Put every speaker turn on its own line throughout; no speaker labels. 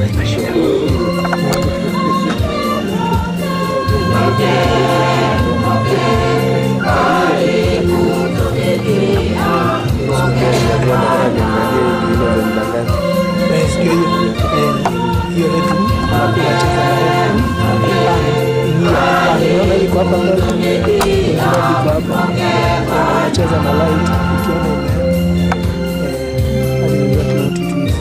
Haina shida.
Hiyo letu tunacheza na iko hapa mbele, tunacheza na light ukiona hadi ndio tunatutuiza.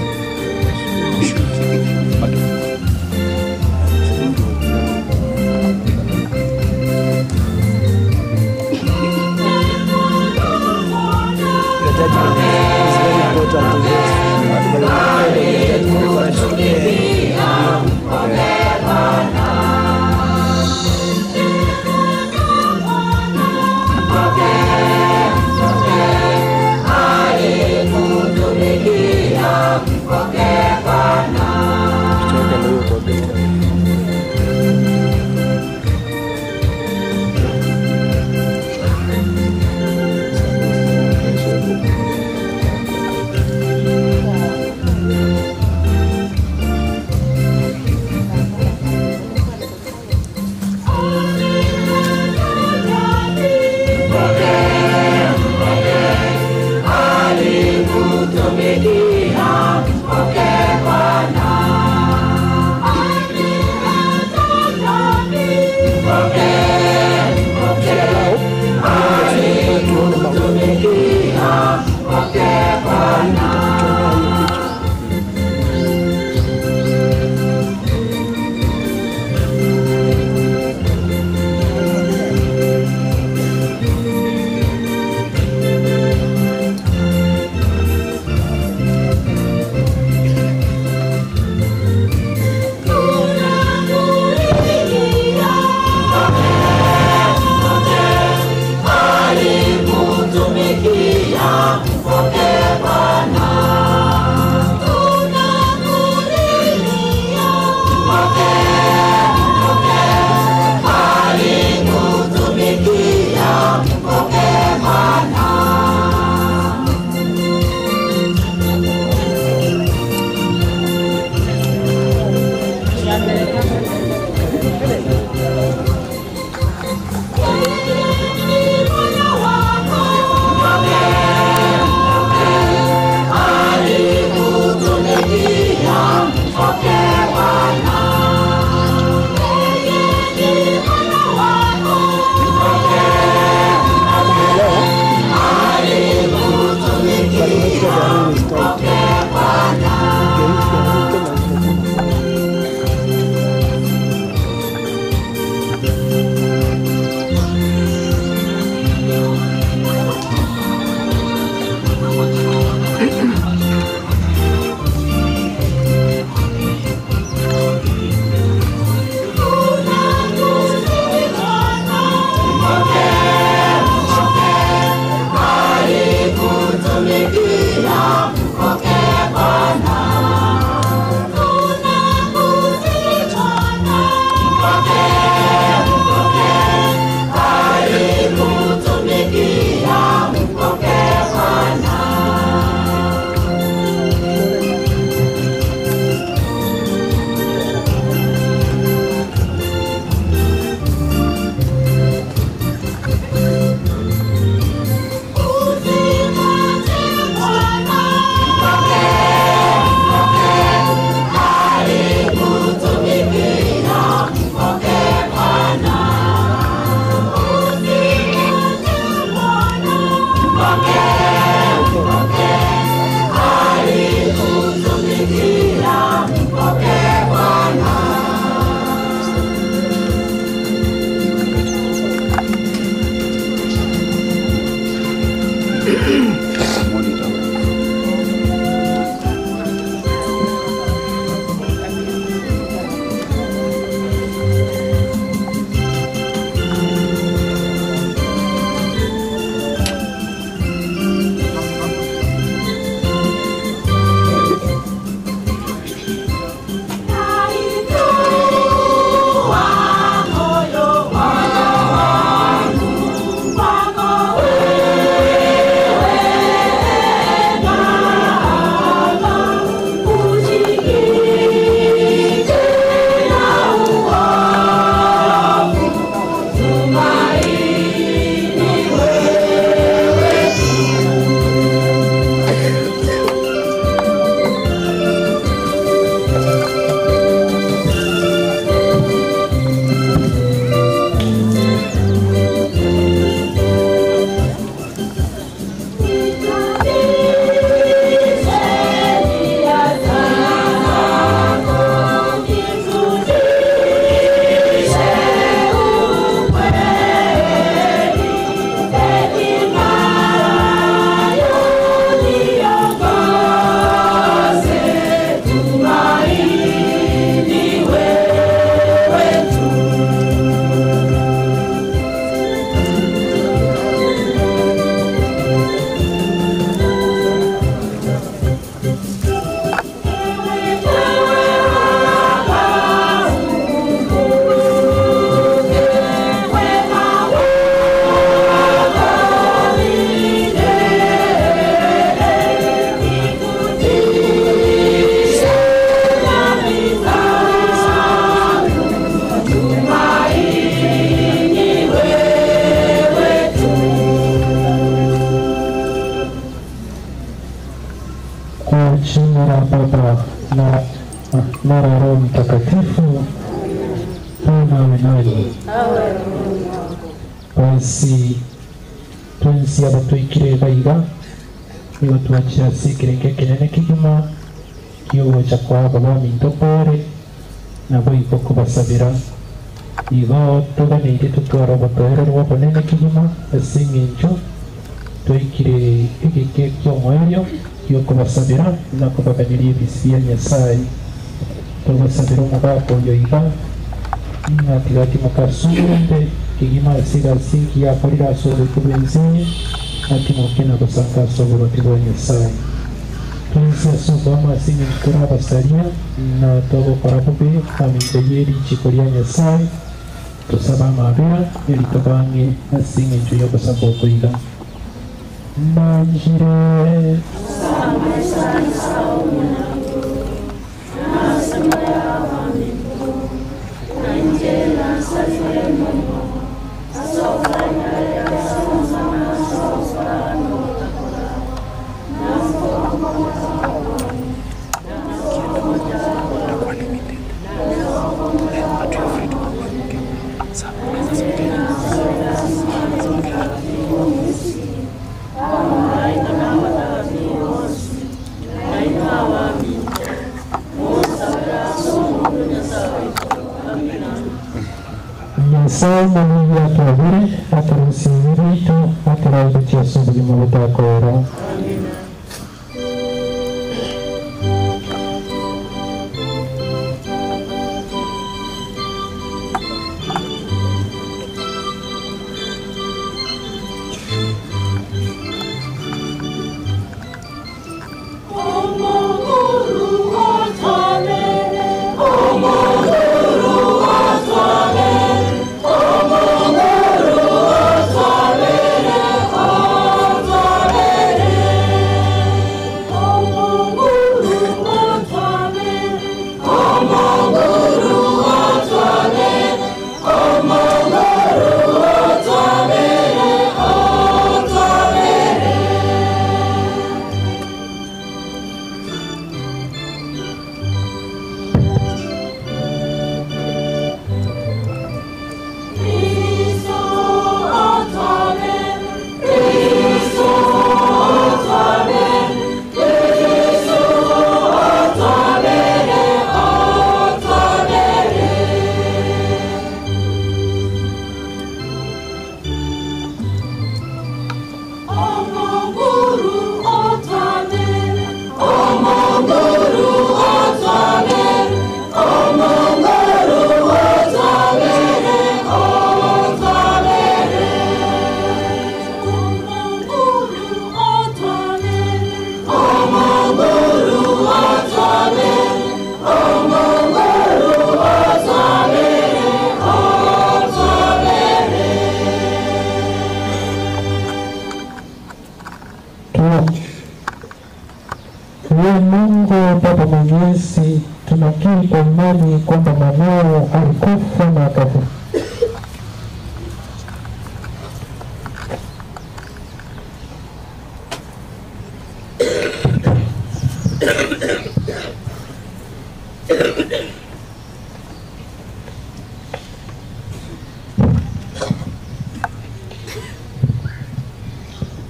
na Roho Mtakatifu. Bwana awe nanyi. Basi twensi abatuikire baiga nigo twakira sikirenge kinene kigima kiugocha kwabo baminto pore nabo iko kubasabira igo tuganire tutwara obotoererwa bonene kigima ase eng'encho twaikire egeke kiomwerio giokubasabira na kubaganiria ebisi bia Nyasaye. Tubasabira omogaka oyo iga ngatigati mukasubirende kigima asigasi nkiyakorire ase obotu bwensinye ati mokena gosanga ase oboroti bwa Nyasaye. Twensi ase obwamo ase eng'encho torabasaria na togokora bobe aminto ya erichiko ria Nyasaye tosaba amabera eritobange ase eng'encho ya ogosaba okoiga Manjire Nyasaye mwenye atwabire atarusimbiri itu atarabutia subuli mubutakora. Mungu Baba Mwenyezi, tunakiri kwa imani kwamba mwanao alikufa na akafufuka.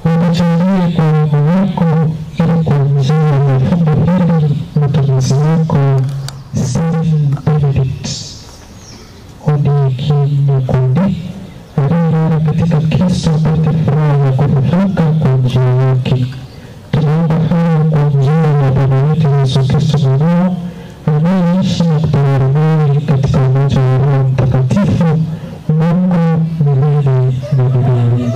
Unachangia kwa Roho wako ili kwa njia ya fumbo hili mtumishi wako Saint Benedict Odikinyakundi aliyelala katika Kristo apate furaha ya kufufuka kwa njia yake. Tunaomba haya kwa njia ya Bwana wetu Yesu Kristo mwenyewe anayeishi na kutawala naye katika umoja wa Roho Mtakatifu, Mungu milele na milele.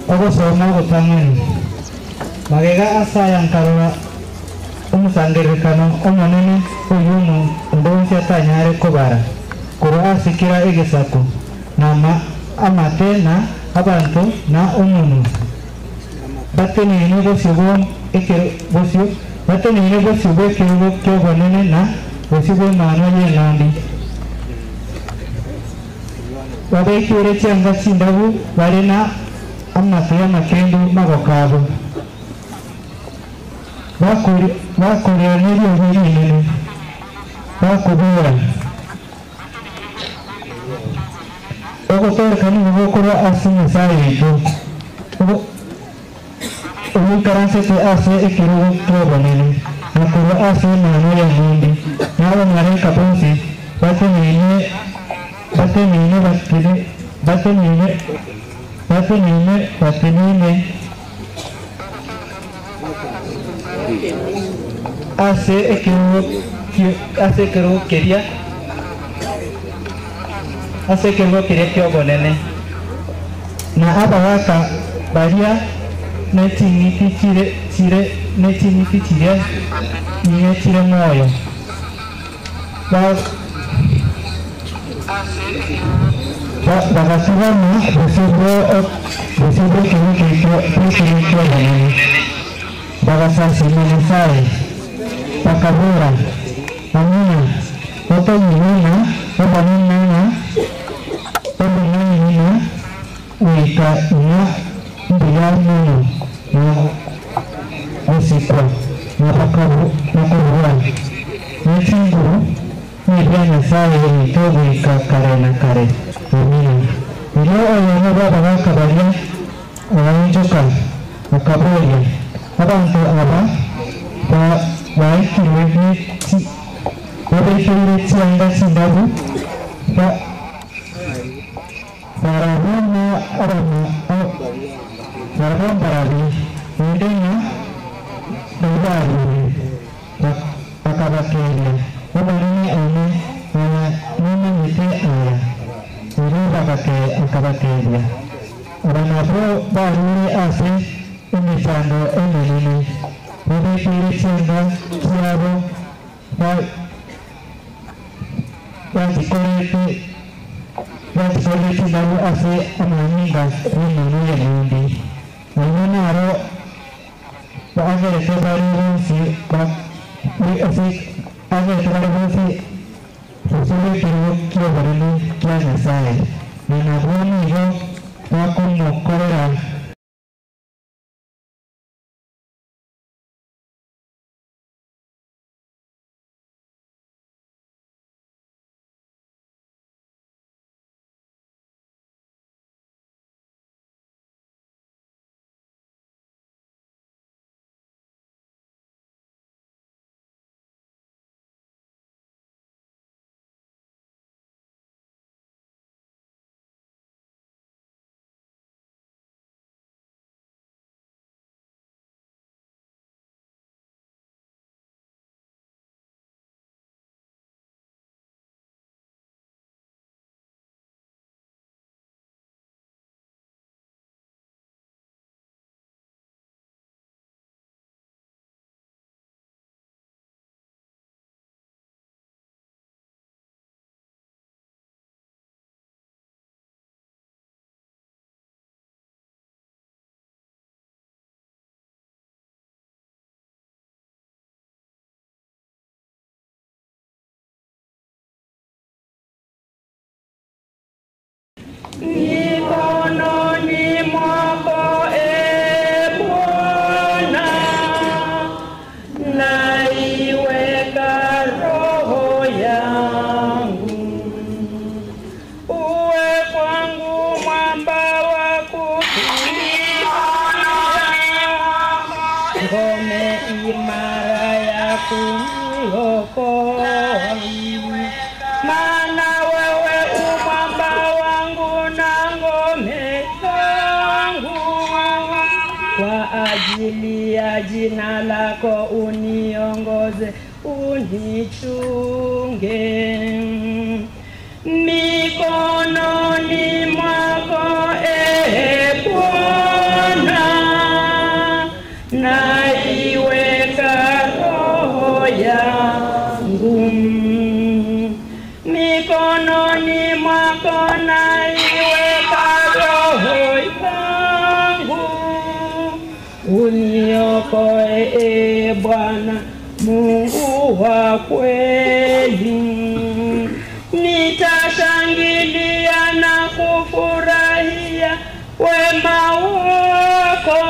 ogo somo gutang'ani magega asaya nkarora umusangerekano omonene oyuno ndonsi atanyare kubara kuro asikira egesaku nama amate na abantu na omuntu batenine bosio ekero bosio batenine bosio ekero kyobonene na bosio bw'emano y'enandi babekire cyangwa sindabu bari na amatu y'amakendu magokabo bakorera n'ibyo birinene bakubura ogotoreka n'ubukuru asimusayito ubukaransete ase ekirugu kyobonene nakuru ase mano y'emundi nabo mareka bonse batenine ase ekirugu keria kyobonene na abawaka baria netiniti chire niye chire moyo bagasubamo busibwe kyobonene bagasasimanisaye bakabura amina otoyinina obanina wika ina mbiyamino usikwa nakubura n'ekinguru n'ebyanyasaye ebitobwika kare na kare amina iyo oyone baba bakabarya abayinjoka bakaburya abantu aba baikiriwe babekirire cyangwa sindabu barabona barabambarabi ndenya babari bakabakeria babarine ane n'imite aya akabakeria abanabo barire ase imisango eminini babekire cyangwa cyabo bazikorete nabo ase amahinga y'umuntu y'emundi hanyuma naro ageretse bari bonsi ageretse bari bonsi usubire kiriho kyobonene kya nyasaye ninabwo nibo bakumukorera
Mikononi mwako Bwana, naiweka roho yangu. Uwe kwangu mwamba wa kutulia, ngome imara ya kuniokoa. Maana wewe umwamba wangu na ngome yangu, kwa ajili ya jina lako uniongoze, unichunge. Mikononi mwako Bwana, uniokoe e Bwana Mungu wa kweli. Nitashangilia na kufurahia wema wako,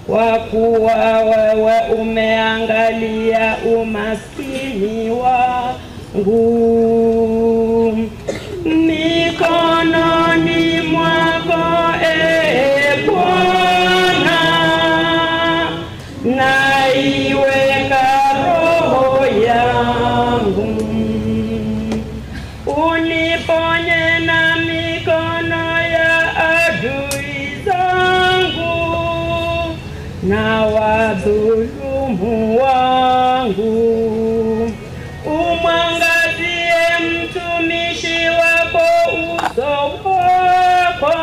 kwa kuwa wewe umeangalia umaskini wangu. Mikononi mwako e Bwana naiweka roho yangu, uniponye na mikono ya adui zangu na wadhulumu wangu. Umwangazie mtumishi wako uso wako,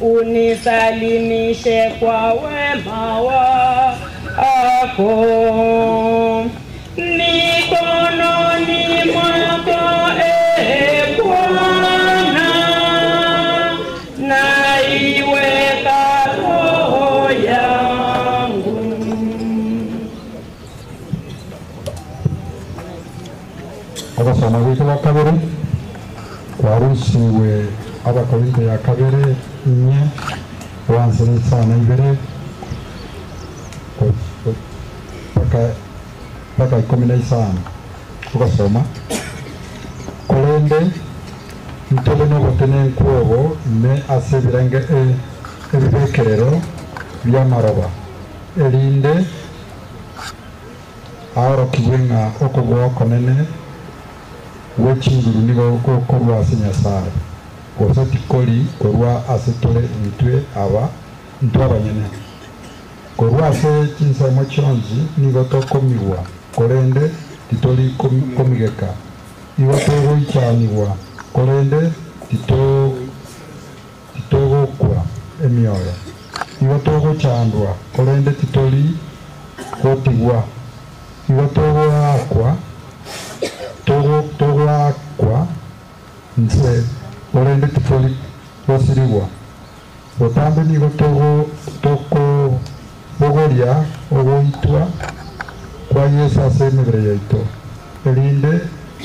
unisalimishe kwa wema wako. Mikononi mwako e Bwana naiweka roho yangu.
Agasoma wiki wa kabiri warusiwe abakorinto ya kabiri nye wansini sana ibere paka 15 ugasoma kolende ntebe no gotene nkuobo ne asebirenge ebibekerero by'amaroba erinde arokibwenga okogwa konene wechinguru nigo korwa sinyasaye gosati koli korwa asetole ntwe aba ntwabanyene korwa se kinsa mochonzi nigo tokomiwa korende titoli komigeka iwa togo ichaniwa korende titogo kwa emioyo iwa togo chandwa korende titoli kotigwa iwa togo akwa togo akwa nse korende titoli kosiriwa botambe nigo toko bogoria ogoitwa kwa Yesu ase emibere yaito erinde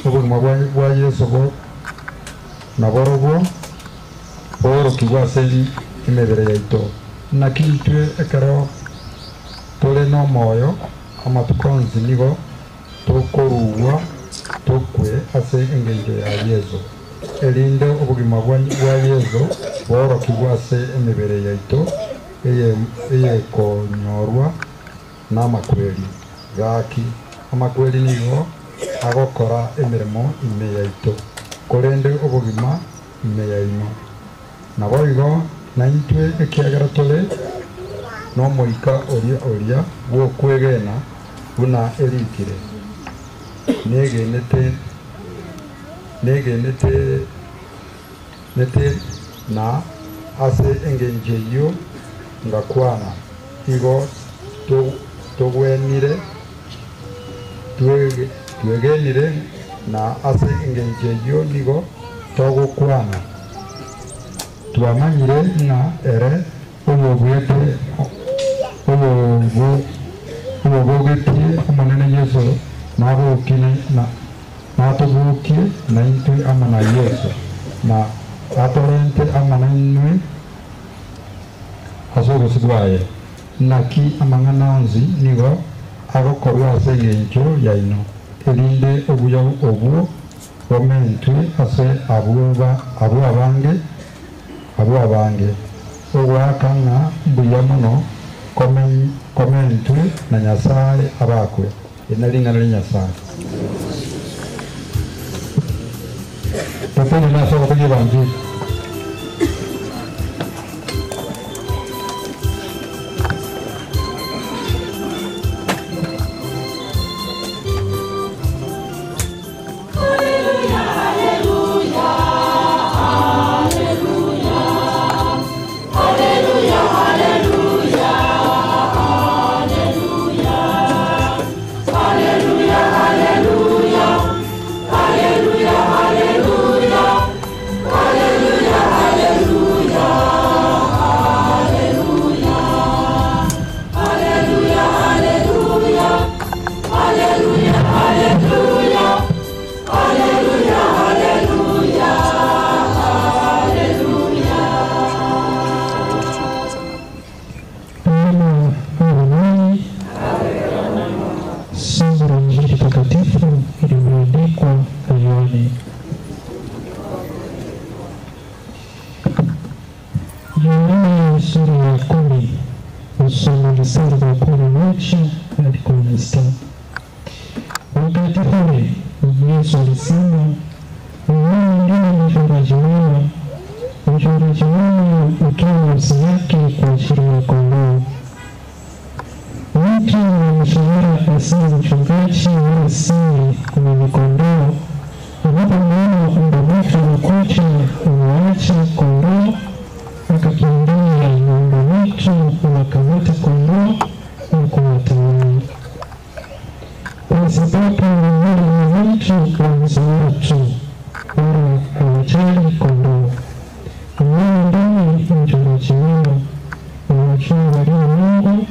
obogima bwa Yesu bo naborobwo borokigwa ase emibere yaito naki itwe ekero tore n'omwoyo amatukonzi nigo tokorugwa tokwe ase engenjo ya Yesu erinde obogima bwa Yesu borokigwa ase emibere yaito eye konyorwa n'amakweri gaki amakweri nigo agokora emirimo ime yaito korende obogima ime yaino nabo igo naitwe ekiagera tole n'omoika oria gwokwegena buna erikire negenete na ase engenje yo ngakwana igo togwenire twegenire na ase engenje yo nigo togokwana twamanyire na ere obogetie omonene Yesu nabokine natobukie naintwe amana Yesu na atorente amana inwe asogosigwaye naki amangananzi nigo agokorwa ase engencho yaino erinde obuya obwo omentwe ase abo abange ogwakanga mbuya muno komentwe na Nyasaye abakwe enalingana ne Nyasaye tatene nasaba kujibanji
Hallelujah.
Somo mstari wa 11 hadi 16. Wakati ule Yesu alisema, mimi ndiye mchungaji wenu. Mchungaji wenu hutoa nafsi yake kwa ajili ya kondoo. Mtu wa mshahara asiye mchungaji wala si mwenye kondoo, anapomwona mbwa anakuja, huacha kondoo akakimbia, na mbwa anakamata kondoo na kuwatawanya. Kwa sababu mwili wa mtu wamzoea tu, wala hawajali kondoo. Mimi ndiye mchungaji wenu, ninajua walio Mungu,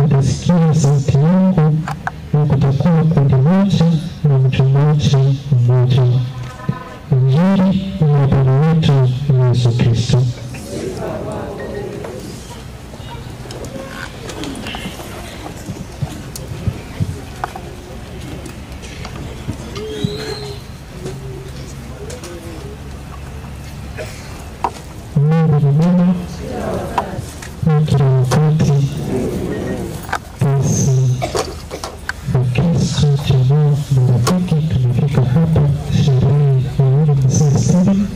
utasikia sauti yangu na kutakuwa kundi moja na mchungaji mmoja. Injili ya Bwana wetu Yesu Kristo. Mungu ni mwema na kila wakati. Basi Wakristo, jamaa na rafiki, tumefika hapa sherehe ya yule mzee Stephen.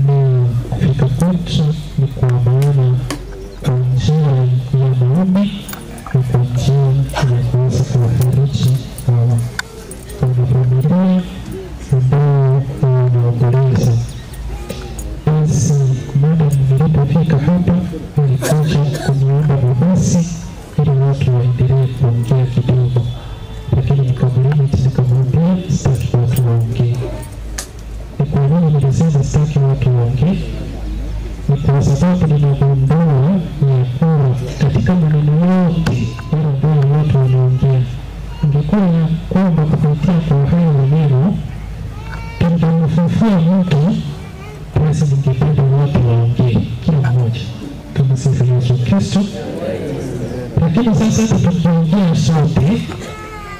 Na kufika kwetu ni kwa maana kwa njia ya maombi na kwa njia ya kuweza kuwafariji hawa wanafamilia ambao wanaomboleza. Basi muda nilipofika hapa nilikuja kuniomba nafasi ili watu waendelee kuongea kidogo, lakini nikamwambia sitaki watu waongee. Ni kwa nini nilisema sitaki watu waongee? Ni kwa sababu ninagundua ya kuwa katika maneno yote yale ambayo watu wanaongea, ingekuwa ya kwamba kupitia kwa hayo maneno tungemfufua mtu, basi ningependa watu waongee kila mmoja kama sisi Yesu Kristo. Lakini sasa tukiongea sote,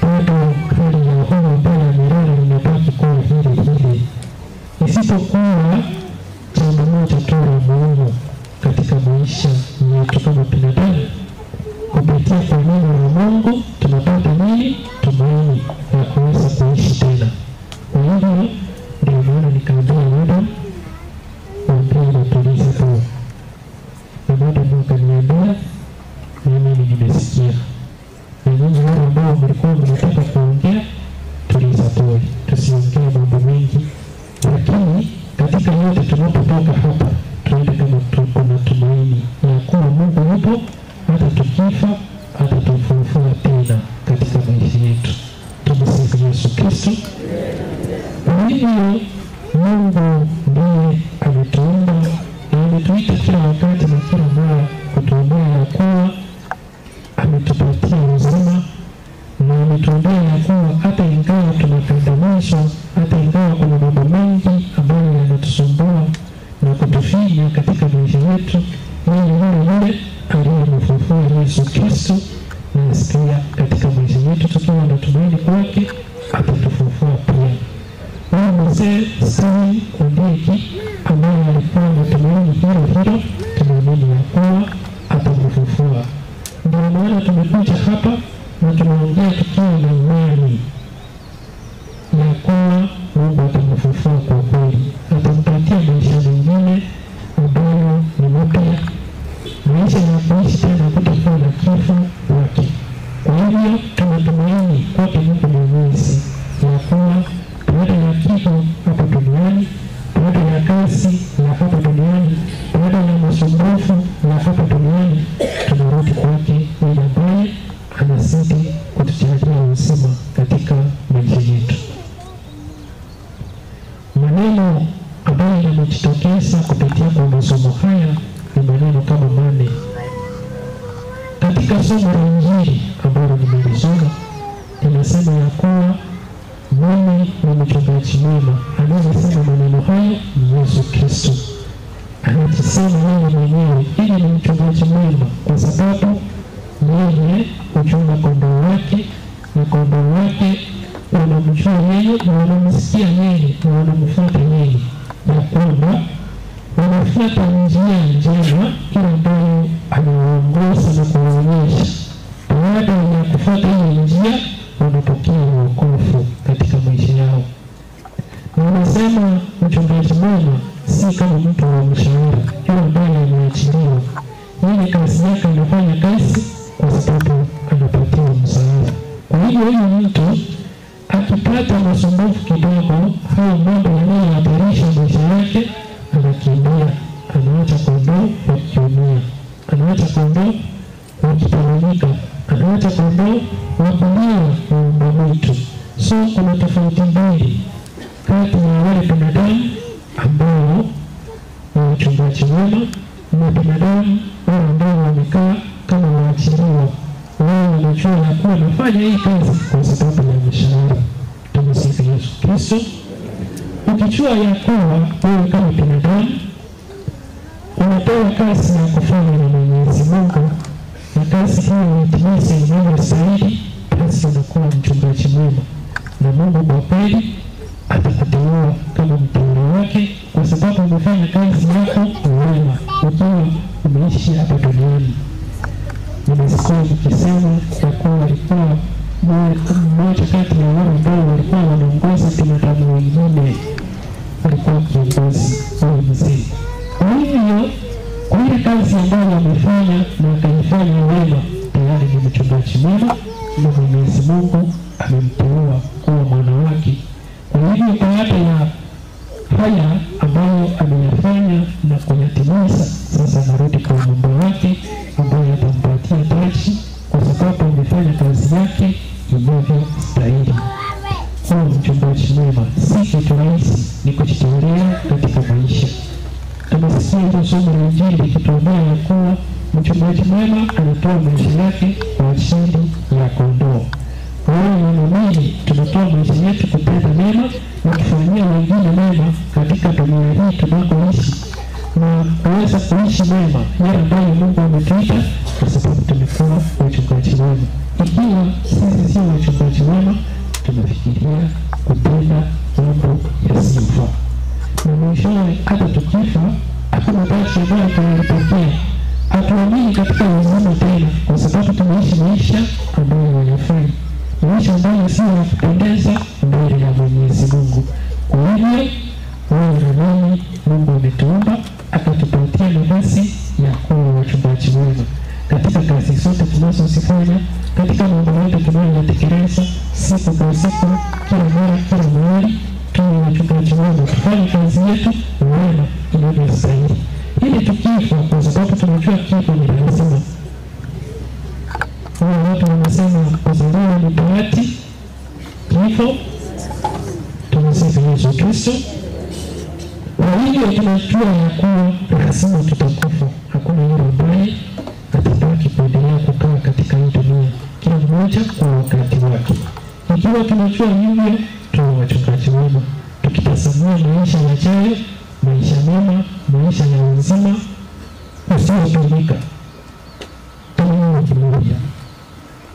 bado hali ya huyu ambaye amelala imebaki kuwa hile, isipokuwa jambo moja tu la muhimu katika maisha yetu kama binadamu. Kupitia kwa neno la Mungu tunapata nini? Tumaini ya kuweza kuishi tena. Kwa hivyo ndio maana nikaambia Adam waambie watulize tu. Na Adam akaniambia, mimi nimesikia. Na nyinyi wale ambao mlikuwa mnataka kuongea, tuliza tu, tusiongee mambo mengi. Lakini katika yote tunapotoka hapa, tuende kama tuko na tumaini ya kuwa Mungu yupo, hata tukifa, hata tufufua tena katika maisha yetu. Tumsifu Yesu Kristo. Kwa hivyo Mungu ndiye ametuumba na ametuita kila wakati na kila mara kutuambia ya kuwa ametupatia uzima, na ametuambia ya kuwa hata ingawa tunakandamizwa, hata ingawa kuna mambo mengi ambayo yanatusumbua na kutufinya katika maisha yetu, yule aliyemfufua Yesu Kristo na asikia katika maisha yetu tukiwa na tumaini kwake, atatufufua pia. Huyu mzee Stephen Ondiki ambaye alikuwa na tumaini hilo, tunaamini ya kuwa atamfufua. Ndio maana tumekuja hapa na tunaongea tukiwa na imani ya kuwa Mungu atamfufua kwa kweli, atampatia maisha mengine ambayo ni mpya, maisha ya kuishi tena kutakuwa na kifo wake. Kwa hivyo tunatumaini kwake Mungu Mwenyezi ya kuwa baada ya kifo hapa duniani, baada ya kazi ya hapa duniani, baada ya masumbufu ya hapa duniani, tunarudi kwake yule ambaye anazidi kutujalia uzima katika maisha yetu. Maneno ambayo yamejitokeza kupitia kwa masomo haya ni maneno kama mane. Katika somo la Injili ambalo nimelisoma, linasema ya kuwa Mimi ni mchungaji mwema. Anayesema maneno hayo ni Yesu Kristo. Anasema yeye mwenyewe ili ni mchungaji mwema kwa sababu yeye huchunga kondoo wake, na kondoo wake wanamjua yeye na wanamsikia yeye na wanamfuata yeye, ya kwamba wanafuata njia njema ile ambayo anawaongoza na kuwaonyesha. Baada ya kufuata hiyo njia wanapokea wokovu katika maisha yao. Na wanasema mchungaji mwema si kama mtu wa mshahara yule ambaye ameachiliwa. Yeye kazi yake anafanya kazi kwa sababu anapatiwa msaada. Kwa hiyo huyu mtu akipata masumbufu kidogo au mambo yanayohatarisha maisha yake, anakimbia, anaacha kondoo wakiumia, anaacha kondoo wakitawanyika, anaacha kondoo wakuliwa na mbwa mwitu. So kuna tofauti mbili kati ya wale binadamu ambao ni wachungaji wema na binadamu wale ambao wamekaa kama waachiliwa. Wao wanajua ya kuwa wanafanya hii kazi kwa sababu ya mshahara. Tumsifu Yesu Kristo. Ukijua ya kuwa wewe kama binadamu unapewa kazi ya kufanya na Mwenyezi Mungu, na kazi hiyo itimize inavyostahili, basi unakuwa mchungaji mwema, na Mungu kwa kweli atakuteua kama mteule wake, kwa sababu umefanya kazi yako wema ukiwa umeishi hapa duniani. Nimesikia mkisema ya kuwa walikuwa mmoja kati ya wale ambao walikuwa wanaongoza binadamu wengine, walikuwa kiongozi au mzee. Kwa hiyo kwa ile kazi ambayo amefanya na akaifanya wema, tayari ni mchungaji mwema na Mwenyezi Mungu amemteua kuwa mwana wake. Kwa hivyo baada ya haya ambayo ameyafanya na kuyatimiza, sasa anarudi kwa Muumba wake ambaye atampatia taji kwa sababu amefanya kazi yake inavyostahili. Kuwa mchungaji mwema si kitu rahisi, ni kujitolea katika maisha. Tumesikia hilo somo la Injili likituambia ya kuwa mchungaji mwema anatoa maisha yake kwa ajili ya kondoo. Wale wanaamini tunatoa maisha yetu kupenda mema na kufanyia wengine mema katika dunia hii tunakoishi, na kuweza kuishi mema yale ambayo Mungu ametuita, kwa sababu tumekuwa wachungaji wema. Ikiwa sisi sio wachungaji wema, tunafikiria kupenda mambo yasiyofaa, na mwishowe hata tukifa hakuna taji ambayo tunalipokea. Hatuamini katika uzima tena, kwa sababu tunaishi maisha ambayo hayafai, maisha ambayo sio ya kupendeza mbele ya Mwenyezi Mungu. Kwa hivyo wewe na mimi, Mungu ametuumba akatupatia nafasi ya kuwa wachungaji wema katika kazi zote tunazozifanya, katika mambo yote tunayotekeleza siku kwa siku, kila mara, kila mahali. Tuwe wachungaji wema, tufanye kazi yetu wema inavyostahili, ili tukifa, kwa sababu tunajua kifo ni lazima. Watu wanasema kuzaliwa ni bahati, kifo tumsifu Yesu Kristo. Kwa hivyo tunajua ya kuwa lazima tutakufa. Hakuna yule ambaye atabaki kuendelea kukaa katika hii dunia, kila mmoja kwa wakati wake. Ikiwa tunajua hivyo, tuwe wachungaji wema, tukitazamia maisha yajayo, maisha mema, maisha ya uzima usiodumika. Tunaona kimoja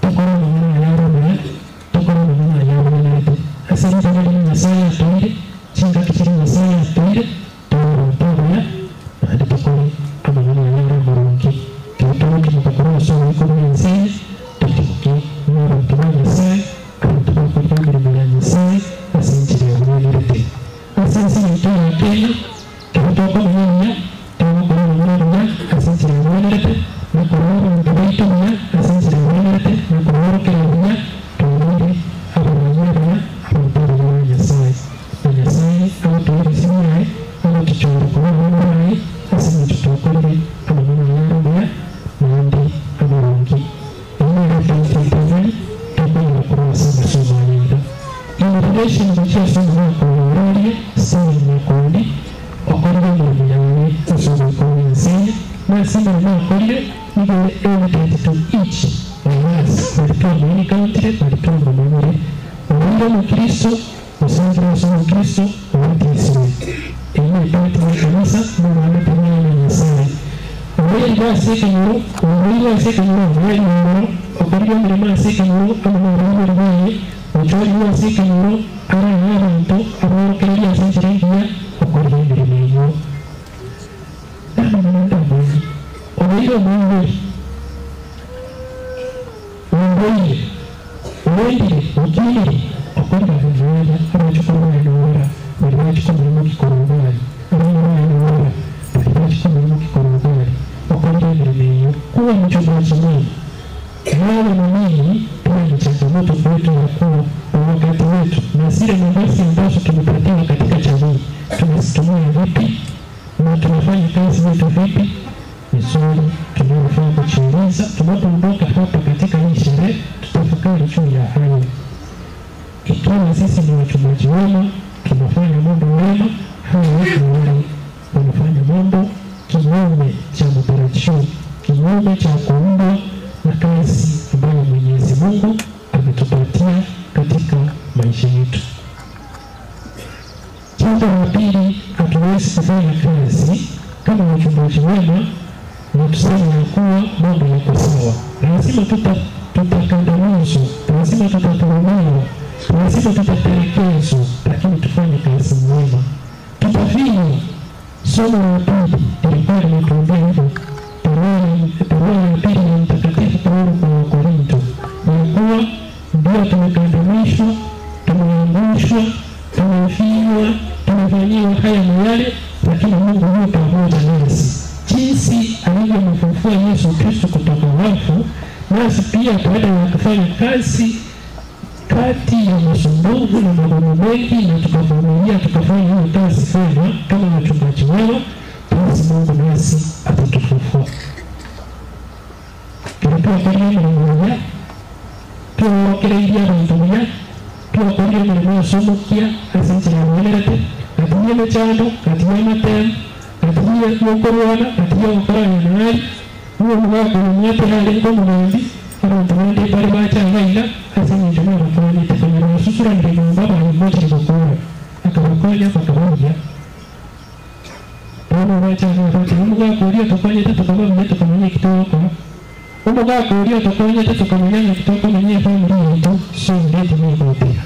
tukora mwana ya Roma, tukora mwana ya Roma. Asante sana kwa saya tuende, chinga kichini saya tuende, tuende hadi tukore kama mwana ya Roma rongi. Tuende tukakora sawa kwa mzee, tukikie mwana mwana saya, tukakora kwa mwana saya, asante ya mwana yote. Asante sana tena, tukakora kwa mwana, tukakora mwana, asante ya mwana yote. Na kwa mwana mtabaitu mwana, asante ya mwana yote. Na kwa mwana kila mwana, tuende hapo mwana hapo mwana sai. Na sai au tuende sisi au tuchore kwa mwana hai, asante tutakore kama mwana mwana mwandi amerongi. Mwana hapo mtabani, tabia kwa sababu somo hili. In relation to Jesus kwa wale sisi ni kundi okorwa ni yawe usomo kwa nzini na sisi ni kundi ni evident to each of us walikuwa mwenye country walikuwa mwenye Mungu Kristo Yesu Kristo wabatizwe. Iyo ipati ya kanisa na wale pamoja na Yesu. Wale basi kanyoro, wale basi kanyoro, wale kanyoro, wakati wa basi kanyoro, kama wale wale, wachori basi kanyoro, ara yara mto, ara kile asinchiringia, wakati wa mbele. Kama mnanda mwezi, wale mwezi, wale ukiri okunda vivyoja abachukua enora waliwachukua mlimo kikorogari enora waliwachukua mlimo kikorogari okunda mlimo kuwa mchungaji mwema wale mwamini pia ni changamoto kwetu ya kuwa wakati wetu na zile nafasi ambazo tumepatiwa katika jamii tunazitumia vipi na tunafanya kazi zetu vipi ni swali tunalofaa kujiuliza tunapoondoka hapa katika hii sherehe tutafakari juu ya hayo. Ikiwa sisi ni wachungaji wema, tunafanya mambo wema, hao watu wale wanafanya mambo kinyume cha matarajio, kinyume cha kuundwa na kazi ambayo Mwenyezi Mungu ametupatia katika maisha yetu. Jambo la pili, hatuwezi kufanya kazi kama wachungaji wema na tuseme ya kuwa mambo yako sawa. Lazima tutakandamizwa, lazima tutatuhumiwa, lazima tutatelekezwa, lakini tufanye kazi mwema. Tutafanya somo la pili ilikuwa limetuambia hivyo. Barua ya pili ya Mtakatifu Paulo kwa Wakorintho ya kuwa ndio tumekandamishwa, tumeangushwa, tumefiwa, tumefanyiwa haya na yale, lakini Mungu yupo pamoja nasi. Jinsi alivyomfufua Yesu Kristo kutoka wafu, nasi pia baada ya kufanya kazi kati ya masumbufu na magumu mengi na tukavumilia tukafanya hiyo kazi sana kama wachungaji wao, basi Mungu nasi atatufufua. Tunapewa kwa mmoja, tuwakireidia banduya, tuwakireidia mwana somokia, asinchira mwenelete, atiye chando, atiye matem, atiye mokoroana, atiye okorana nari, uwe mwako mwate hali kwa mwanandi, arontumande pari bacha ngaila, asinchira mwana tefanyira susura ndege mbaba mmoja nikokora, akawakonya pakamoja. Pano bacha ngaila, umuga kuria tufanye tutakaba mnyeto kamanye kitoko. Umuga kuria tufanye tukamanye kitoko mwenye familia yetu, so ndete mikotea.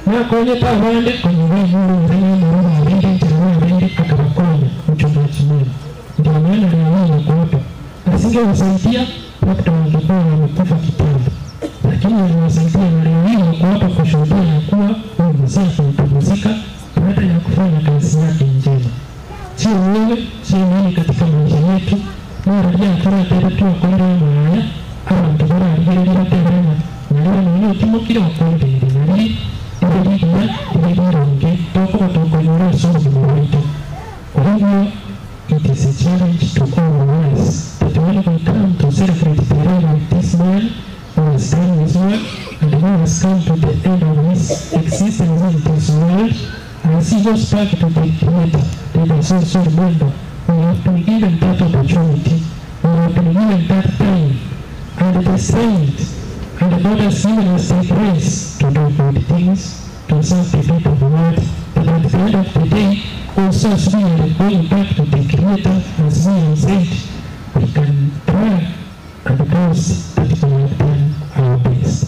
Na kwenye pawande kwenye wajuru ndani mwana wende njana wende akawakonya mchungaji mwema. Ndio maana leo yuko hapa. Asingewasaidia labda wangekuwa wamekufa kitambo. Lakini aliwasaidia na leo yuko hapa kushuhudia ya kuwa huyu mzee amepumzika baada ya kufanya kazi yake njema. Sio wewe, sio mimi katika maisha yetu. Mara ya fara tatu kwa mwana ama mtabara aliyeleta tena. Na leo ni utimo kile wa kwenda ndani. It is a challenge to all of us that when we come to celebrate the reign of this man who has done his work and who has come to the end of his existence in this world, as he goes back to the Creator, let us also remember we have been given that opportunity, we have been given that time and the strength, and God has given us the grace to do good things, to serve the people of the world, but at the end of the day, also as we are going back to the Creator, as we have said, we can pray and boast that we have done our best.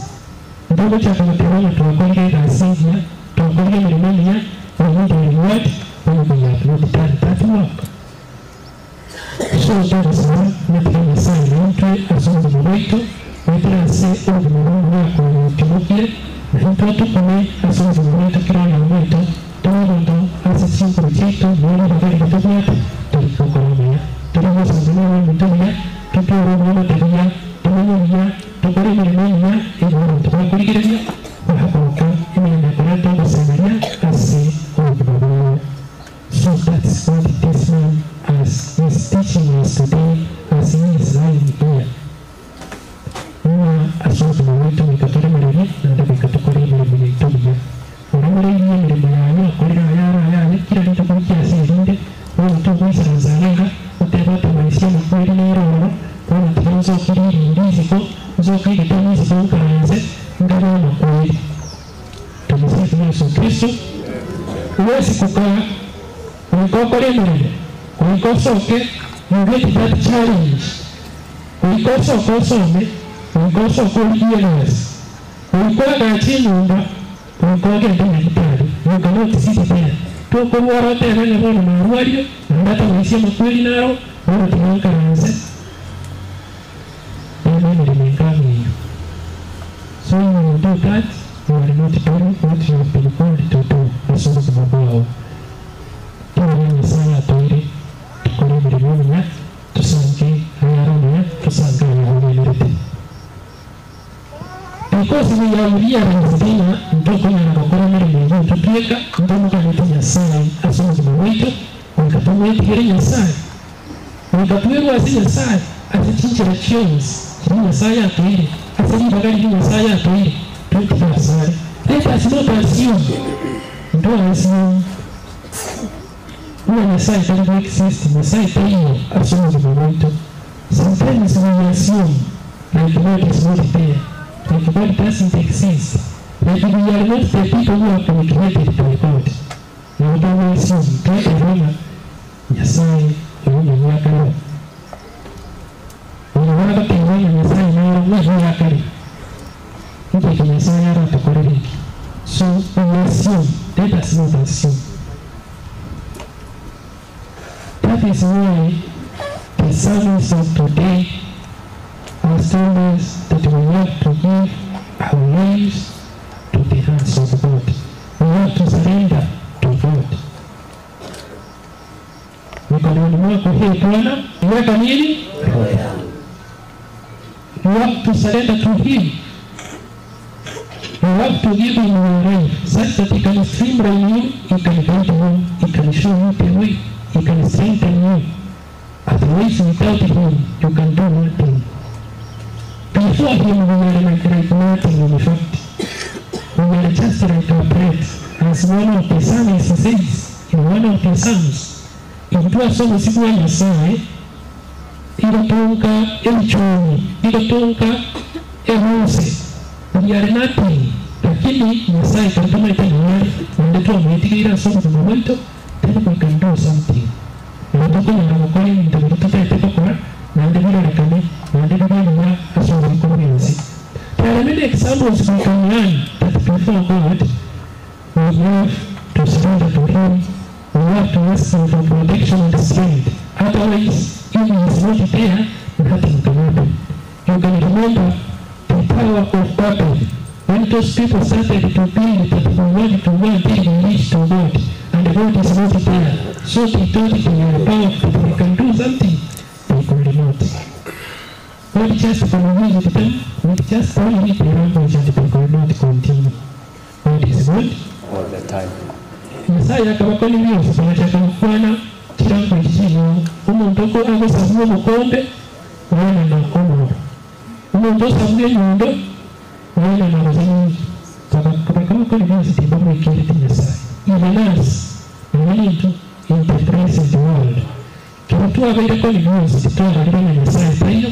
Ndogo cha kunapewana tuwakonge na Savior, tuwakonge mlimania, we need a reward when we have not done that work. So that is why we can say, "Nitwe asonge mwetu, we say, "Oh, mwanangu wako utimukire." Na mtu tukome asonge mwetu kila na mwetu, tunaomba asisi project mwana bagari kutoka tulikokoromea. Tunaomba sana mtume, tukiona tabia, tunaomba tukore mlimania, ili tukakulikiria. Kwa hapo imani kwa kusaidia asi kwa so that's what this man is teaching us today as he is lying here. Asante mwetu nikatoka mlimi na ndio nikatoka mlimi tobia. Unaona hii mlimi ya kwa ya kila kitu kwa kiasi ndio wao tu kuisa zalanga utapata maisha mkweli na roho kwa mtanzo kili ndizi kwa zote kitabu hizo kaanze ngara na kweli. Tumesema Yesu Kristo. Uwezi kukaa ulikokole mwene ulikosoke you get that challenge. Ulikosoke usome ulikosoke ulijieleze ulikoga chinyumba ulikoga ndani kitali you cannot sit there toko worote na bono marwario ndata wisia makweli naro bono timanka ranze so when you do that, you are not doing what you have been called to do as soon as you go. Tuwe Messiah toire, tukore mirimo tusange ayarone tusange ayarone. Because we are realizing ndoko na ngakora mirimo tukieka ndoko kanitinya sai as soon as you wait, wakatuwe tigere sai. Wakatuwe wasi sai atachinjira chains. Messiah toire. Asali bagari Messiah toire. 20%. Let us not assume. Don't assume. When Messiah doesn't exist, Messiah assumes the moment. Sometimes we assume like God is not there, like God doesn't exist, like we are not the people who have been created by God. We don't assume. God is not Messiah. So we assume, let us not assume. That is why the psalmist of today has told us that we have to give our lives to the hands of God. We have to surrender to God. Mikononi mwako hii Bwana, weka nini? Roho. You have to surrender to Him. You have to give Him your life such that He can streamline you, He can guide you, He can show you the way, He can strengthen you. Otherwise, without Him, you can do nothing. Before Him, we are like nothing in fact. We are just like a breath. As one of the psalmists says, in one of the psalms, ilikuwa somo siku ya Nyasaye, ikatunga elichoni, ikatunga emose, we are nothing. Lakini Nyasaye kantuma itanawari, nandetu wameitikira somo za momento, then we can do something. Nandetu wanamakoni mtakututa itekokora, nandetu rekame, nandetu wanamakoni asoro ikomienzi. There are many examples we can learn that before God, we have to surrender to Him. We have to ask Him for protection and strength. Otherwise, if He is not there, nothing can happen. You can remember the power of Babel. When those people started to build that they wanted to one day reach to God, and God is not there. So they thought they were powerful, they can do something. They could not. God just communicated them with just only the language and they could not continue. God is good
all the time.
Messiah kabakoni byose tunataka kufana kirango kijino umuntu ko agosavuye mukombe wana na komo umuntu osavuye nyundo wana na rozini kabakoni byose tibamwe kiriti Messiah even us we need to in the present world kitu abaire ko byose tutwara na Messiah tayo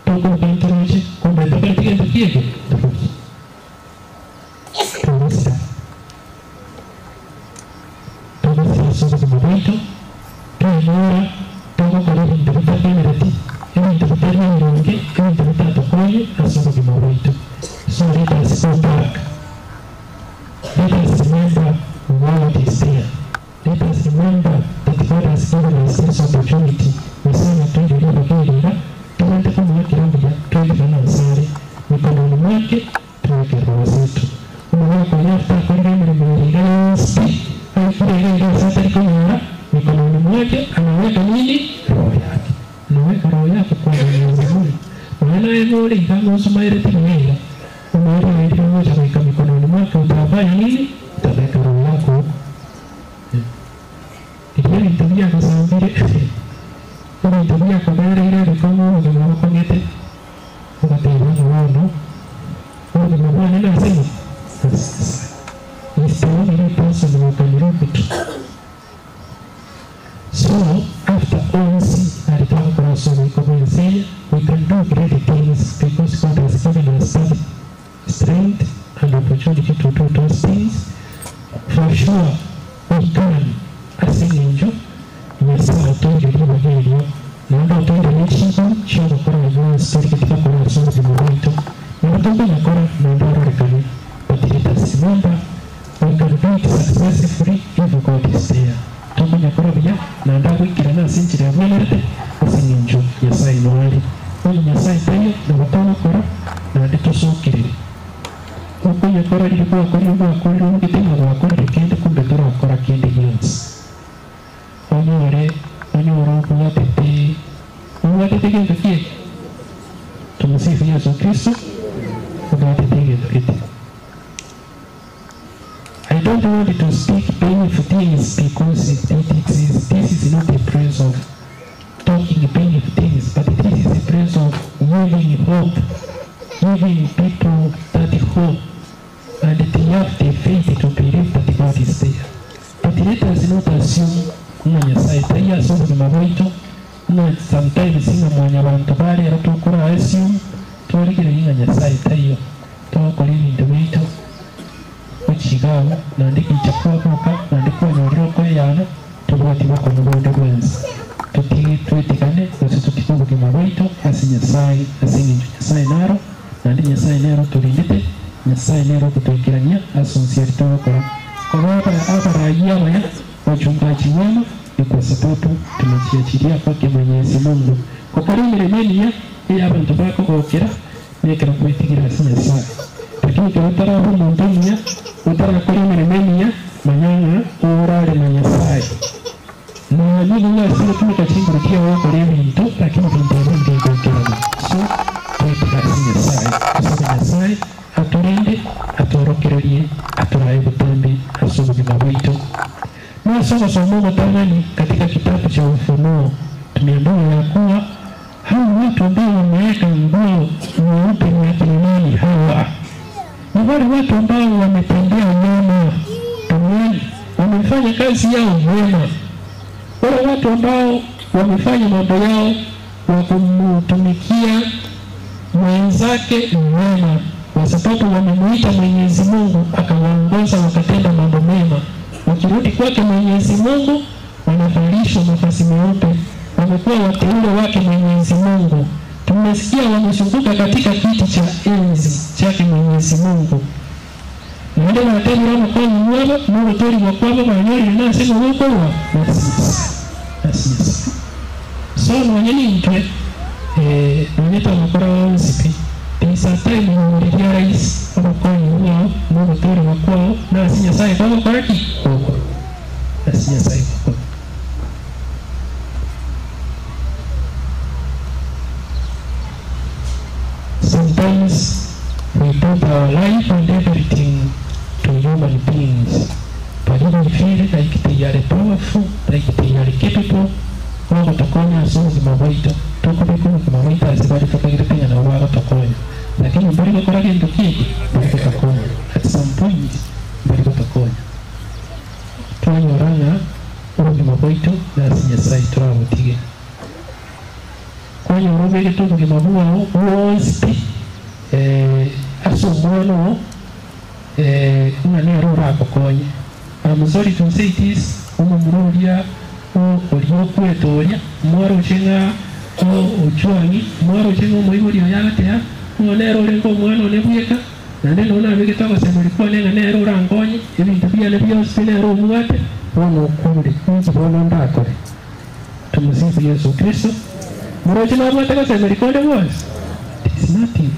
toko kantroje kombe tabatiye tukiye somos de momento, ahora tengo que interpretar generati, interpretar lenguaje, interpretar tocoye, somos de momento. So let us go back. Let us remember what is there. Let us remember that God has given us this opportunity. We say that we do not get tuende kama kirango ya tuende kana usare, mikononi mwake tuweke roho zetu. Mungu kwa yafta kwa ndio mikononi mwake anaweka nini? Roho yake. Anaweka roho yake kwa Mwenyezi Mungu. Maana yeye kama usumaire tena. Unaona ndio moja kwa mikononi mwake utafanya nini? Utaweka roho yako. Ikiwa tabia kwa sababu kama tabia kwa bare ile kama ungeona kwa ngete. Ukatenda unaona. Ungeona nini nasema? Is the only person who can read it. So, after all this, we can do great things because God has given us strength, and opportunity to do those things, for sure we can asing'enjo Nyasaye atongera ebigerio nanda atongera ekigo ky'okukora ebintu katika kora sonzi mu bwito nabatonya kora nanda arorekane but let us remember we can do it successfully if God is there. Tokonya kora bya nanda kwikira nasinjira bwelete asing'enjo Nyasaye nwali oyo Nyasaye tayo nabatonya kora nanda tusokirire okonya kora likuwa kori ngitenga wakora kende kumbe turakora kende yensi onyore kuwatete kendo kie tumsifu Yesu Kristo kuwatete kendo kiti. I don't want to speak painful things because this is not a place of talking painful things, but this is a place of giving hope, giving people that hope, and they have the faith to believe that God is there. But let us not assume Nyasaye taiya sobo ni maboito na sometimes singa mwanya bantu bali aratukura assume tuligire inga Nyasaye taiyo tokora ibintu bito ukigaho nandiki chakwabuka nandiko nyoriro ko yana tubati bako mubonde gwenzi tutikane tutikikubu kimaboito asi Nyasaye Nyasaye naro nandi Nyasaye naro tulindite Nyasaye naro kutukirania asonsiari tokora abarayia baya wachungaji wema ni kwa sababu tumejiachilia kwake Mwenyezi Mungu. Kwa karimu remenia ya abantu bako gokera nekera kwitigira Nyasaye. Lakini kwa utara muntu nya utara karimu remenia manyanga urare na Nyasaye. Na nini ngasi tumeka chinguru kia wako bintu lakini bintu ndio gokera. So tuitigira Nyasaye. Kwa Nyasaye aturinde atorokererie aturaye butambi asubuhi mabito. Nasoma somo matangani katika kitabu cha Ufunuo tumeambiwa ya kuwa hao watu ambao wameweka nguo nyeupe na kilimani hawa ni wale watu ambao wametendea mema duniani, wamefanya kazi yao mema, wale watu ambao wamefanya mambo yao wa kumtumikia mwenzake mema, kwa sababu wamemuita Mwenyezi Mungu akawaongoza wakatenda mambo mema. Wakirudi kwake Mwenyezi Mungu wanavalishwa mavazi meupe, wamekuwa wateule wake Mwenyezi Mungu. Tumesikia wamezunguka katika kiti cha enzi chake Mwenyezi Mungu. Na wale watenda wao kwa mwema Mungu tori wa kwamba wanyori na sema wako wa nasi. So wanyeni mtwe nonyeta mkora wao zipi tisatai mwenye rais kwa wao Mungu tori wa kwao na Nyasaye kwa baraki Nyasaye kwa sometimes we put our life and everything to human beings, but we feel like they are powerful, like they are capable. Wako takonya asuzi mawaita tukubiku mawaita asibari fakiri pia na wako takonya, lakini mbali kwa ragi nduki mbali takonya at some point mbali takonya tuanyoranga urugi mawaito na Nyasaye turamutige kwa nyorobe tukugi mabuwa wospi asomano nganero rakokonye. I'm sorry to say this, umurudia oriyo kwetoria mwaro chenga ochuangi mwaro chenga moigorio yatea nganero lengo mwana nebuyeka nandeno na bigitako semulikuwa nganero rangonye ebintu byale byospenero mwate wono kumbe nzibono ndakore. Tumsifu Yesu Kristo. Mwaro na mwate semulikuwa was it is nothing.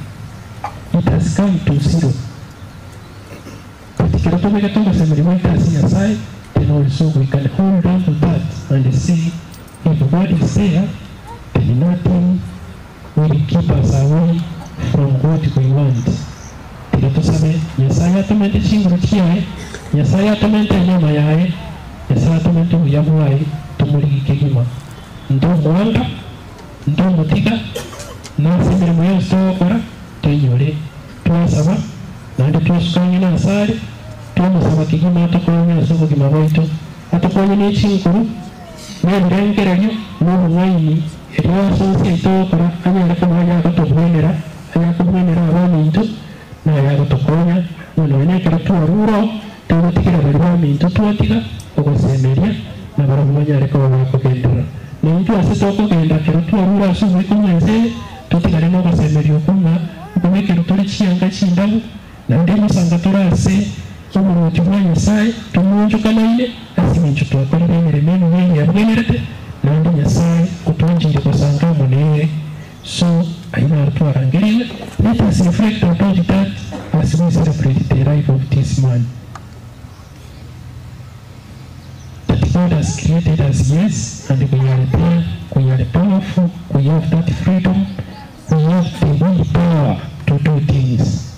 It has come to zero. But Nyasaye, then also we can hold on to that and say, if God is there, then nothing will keep us away from what we want. Tuseme Nyasaye atumente chinguru chiae, Nyasaye atumente nyama yae, Nyasaye atumente uyamu wae, tumuliki kegima. Ndo mwanga, ndo mutika, na simiri mweyo stokora, tuinyore, tuwasaba, nande tuwasukanye na asari, tuwamusaba kigima atukonye asuko kimaboito, atukonye ni chinkuru, nyandengeranyo, nuhu ngaini, eriwa sonsi itokora, anyareko mwanya kutubuenera, anyakubwenera abami itu, na ayakutukonya, twasume kunyenze tutigarimo basemerio kuma kumekero turi chiyanga chindabu na ndimo sanga turase umuruti wa Nyasaye tumunju kanaine asiminju twakorera emirimo yenye yabwenerete nandi Nyasaye kutunjire kusanga munene so aina twarangirire. Let us reflect about that as we celebrate the life of this man. That God has created us, yes, and we are there, we are powerful, we have that freedom, we have the willpower to do things.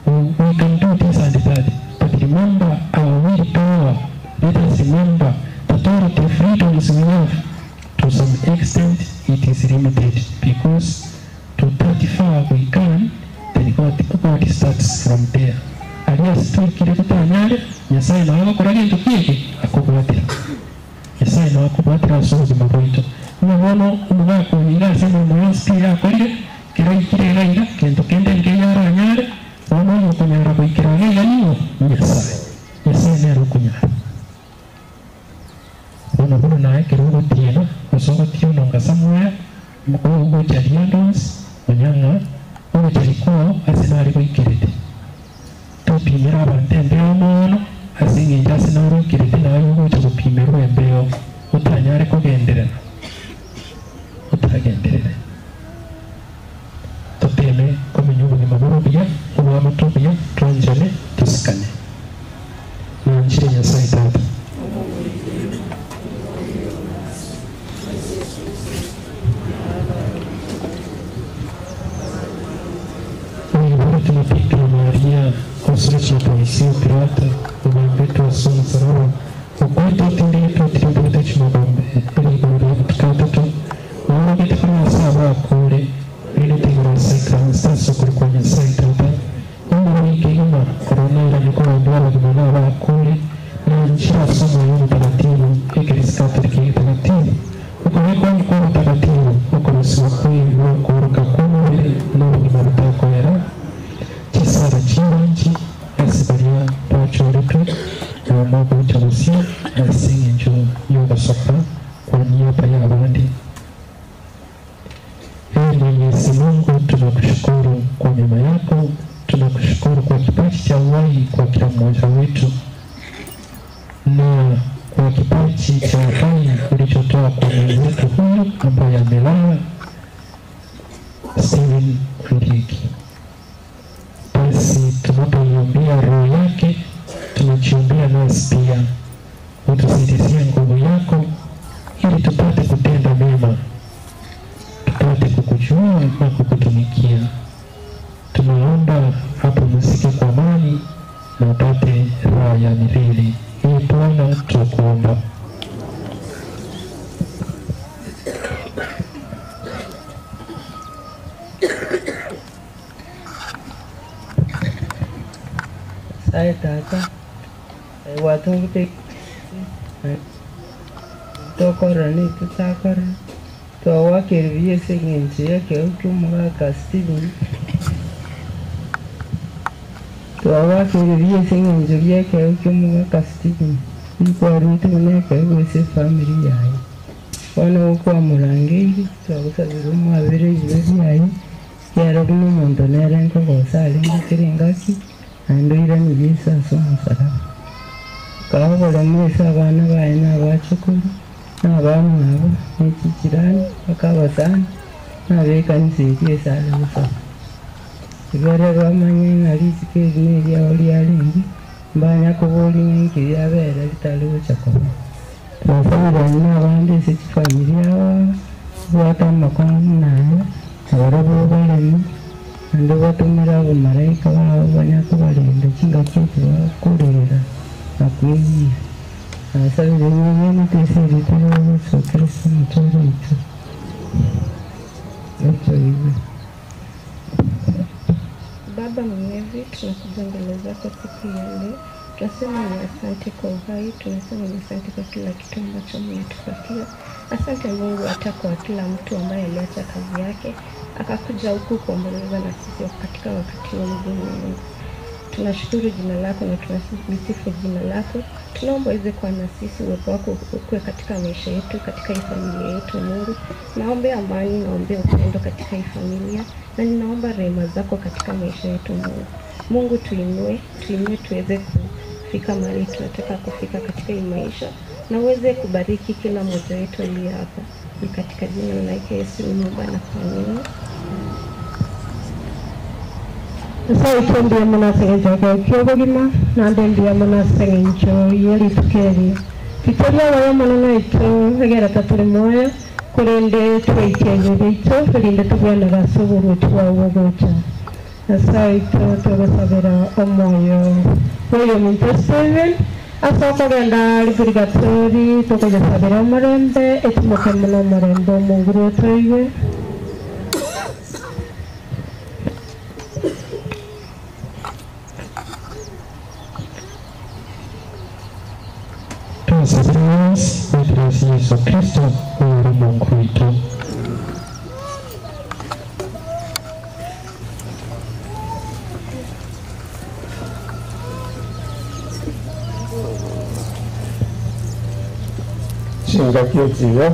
We can do this and that, but remember our willpower. Let us remember that all the freedoms we have, to some extent, it is limited, because to that far we can, then God starts from there. Alias tukire kutanyale, Nyasaye na wakorage ntukike akubwatira. Nyasaye na wakubwatira sozi mabwito. Mwono umugako nyiraze mu mwesti yakorire, kirayira kento kende ngeyara nyare, wono yokunyara kuikira niyo Nyasaye. Nyasaye nero kunyara. Wono nae kirugo tiena, osogo tieno ngasamwe, mko jaliandons, onyanga, ugo jalikuwa asinari kuikirete. Tupimira abantembeo mono, asingi njasi na urukirete na ayugo chakupimiru embeo, utanyare kugenderena. Utagenderene. Toteme kominyugu ni maburubia, uwa mutubia, tuanjane, tusikane. Nanjire Nyasaye tata. Tunapika Maria, osrećna poisio pirata, umembetu asuna sarava, ukwete tinditu tributeći mabambe, rigore utkatato, uorogete prva sava kule, ili tigra sekran, staso kurko Nyasaye tata, umurike ima, korona ila nikona duala gimanava kule, na njira soma yu mtakatifu, Ekeris Katoliki mtakatifu, ukonekwa mkono mtakatifu, ukonesiwahui, ukoruka kumule, nuru gimarutako era, Kisara chinji asibalia pachoretu na mabu chalusi asingi njo yoga soka kwa niaba ya abandi. Mwenyezi Mungu, tunakushukuru kwa mema yako, tunakushukuru kwa kipaji cha uhai kwa kila mmoja wetu, na kwa kipaji cha uhai ulichotoa kwa mwenzetu huyu ambaye amelala, Steven Ndiki. Basi tunapoiombea roho yake, tunachiombea nasi pia, utusaidie nguvu yako ili tupate kutenda mema, tupate kukujua na kukutumikia. Tunaomba hapo msike kwa amani na upate raha ya milele. Ee Bwana, tunakuomba.
Saya tata, watong pek, tokorani tu takar, tu awak kerja sengenci ya kau cuma Steven, tu awak kerja sengenci ya kau cuma Steven, di baru itu mana kau wese family ya, wana uko amurangi, tu aku selalu rumah beri ya, kiara bunu montonera engkau bosa aling keringasi. Ando irani bisa somusara kabora mwesa abana baye n'abacukuru n'abantu nabo n'ikikirani bakabasana n'abekanisa iryesa alibusa igare bamanye nalisikezi n'eryawo lyalingi mbanya kubuli nkiri abera bitalibuca koba twafairani n'abandi esekifamiri awo bwatamakwamu nayo abarabo balemi ando batumira abamarayika babo banyakubarinda kinga cyose bakurira nakwiye asabire nyine n'iteseri tero sokirisa mutorito eto.
Baba Mwenyezi, tunakuja mbele zako siku ya leo. Tunasema ni asante kwa uhai, tunasema ni asante kwa kila kitu ambacho umetupatia. Asante Mungu hata kwa kila mtu ambaye aliacha kazi yake akakuja huku kuomboleza na sisi katika wakati wa mgumu. Tunashukuru jina lako na tunasifu jina lako. Tunaomba uweze kuwa na sisi, uwepo wako ukue katika maisha yetu, katika hii familia yetu Mungu. Naomba amani, naomba upendo katika hii familia, na ninaomba rehema zako katika maisha yetu Mungu. Mungu tuinue tuweze kufika mahali tunataka kufika katika hii maisha, na uweze kubariki kila mmoja wetu aliye hapa. Ni katika jina la Yesu nimeomba na kuamini. Sasa ituambia mnasengenja kwa kiogima na ndendia mnasengenjo yeli tukeri. Fitoria waya manana ito egera tatule moya kurende tweikeje bito kurende tubwana gasuburu twa wogocha. Sasa ito tubasabira omoyo oyo minteseve asoko genda libirigatori tukajasabira omurembe etimoke muno omurembe omunguru toiwe.
Tusisimizi wetu Yesu Kristo huyu Mungu wetu. Shinga kiyotiwa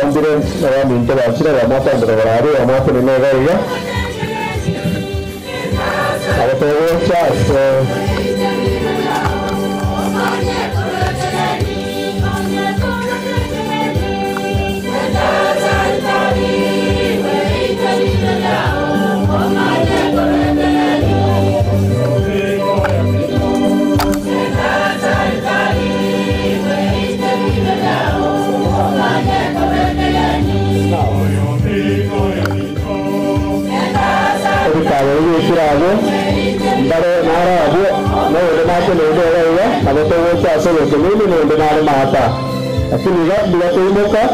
Andire nuevamente la cena la mata del horario, la mata de nueva ella. Ahora todo chas. Dari nara abu, no udah tu ni udah ya, kalau tu kita asal itu ni udah nara mata. Tapi dia tu muka.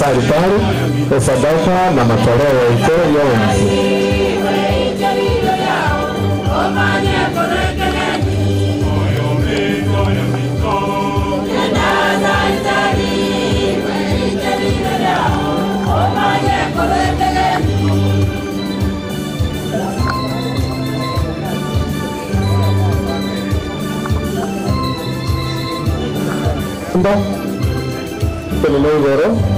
Sanitari, sadaka na matoleo yote yonzi.
Oh, Simba Pelino Igoro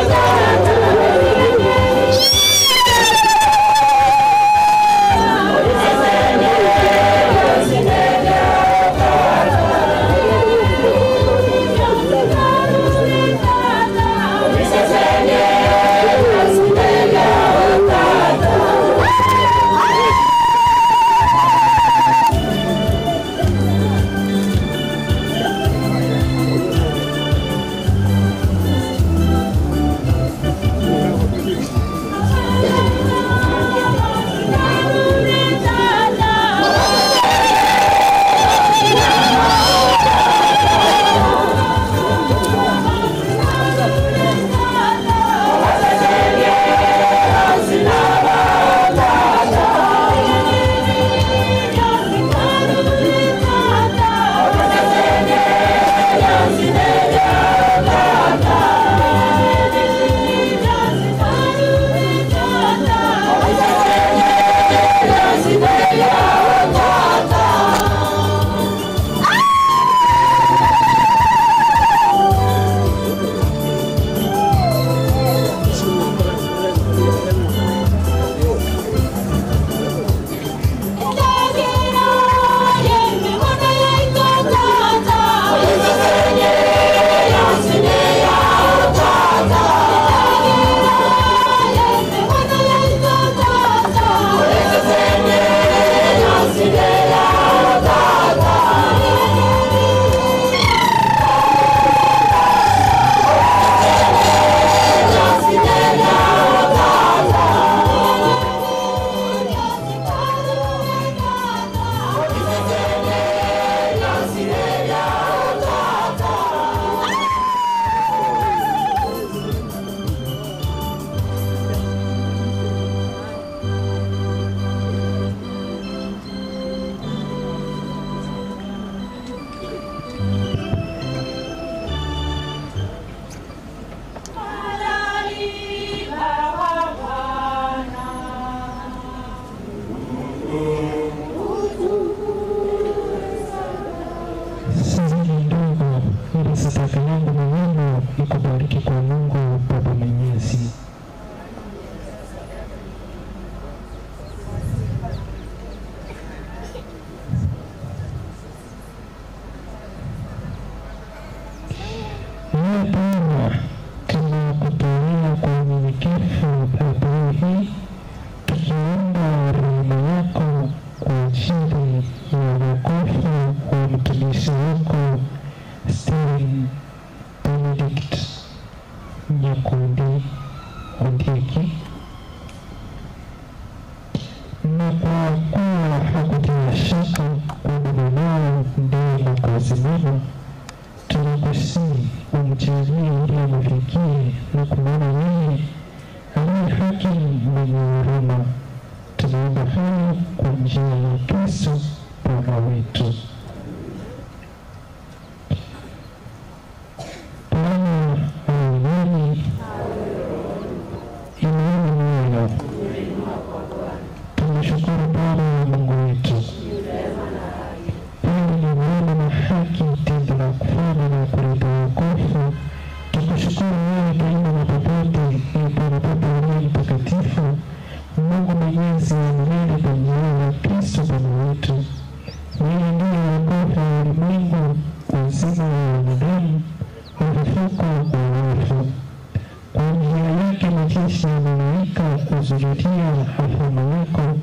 Thank you.
kuwachangia ili wafikie na kumwona yeye aliye haki mwenye huruma. Tunaomba hayo kwa njia ya Kristo Bwana wetu. Bwana awe nanyi. Inueni mioyo. Tunashukuru Bwana Mungu wetu. Bwana ni mwema na haki, tendo la kufanya na kuleta wokovu. Tukushukuru wewe daima na popote, Bwana Baba uliye mtakatifu, Mungu mwenyezi wa milele, kwa njia ya Kristo Bwana wetu. Yeye ndiye wokovu wa ulimwengu, uzima wa wanadamu, ufufuko wa wafu. Kwa njia yake majeshi ya malaika husujudia hafalme yako,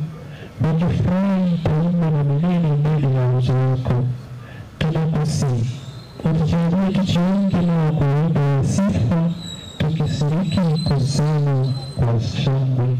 wakifurahi daima na milele mbele ya uso wako. Tunakusihi utujalie tujiunge nao kwa wimbo wa sifa, tukishiriki kuzama kwa shangwe.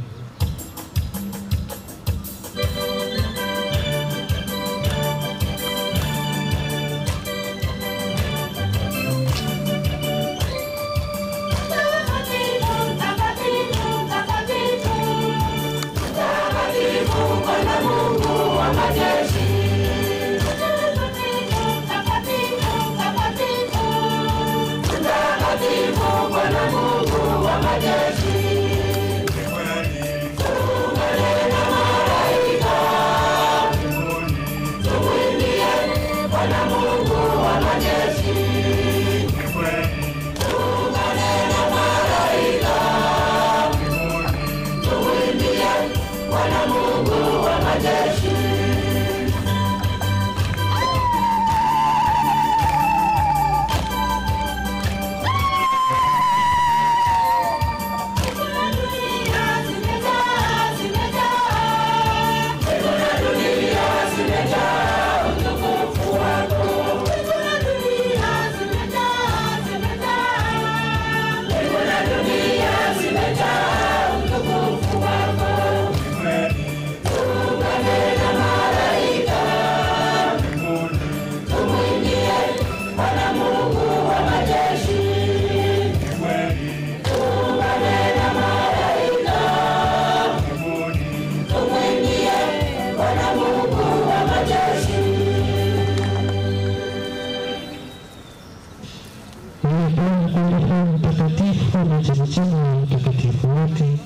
Mtakatifu wote,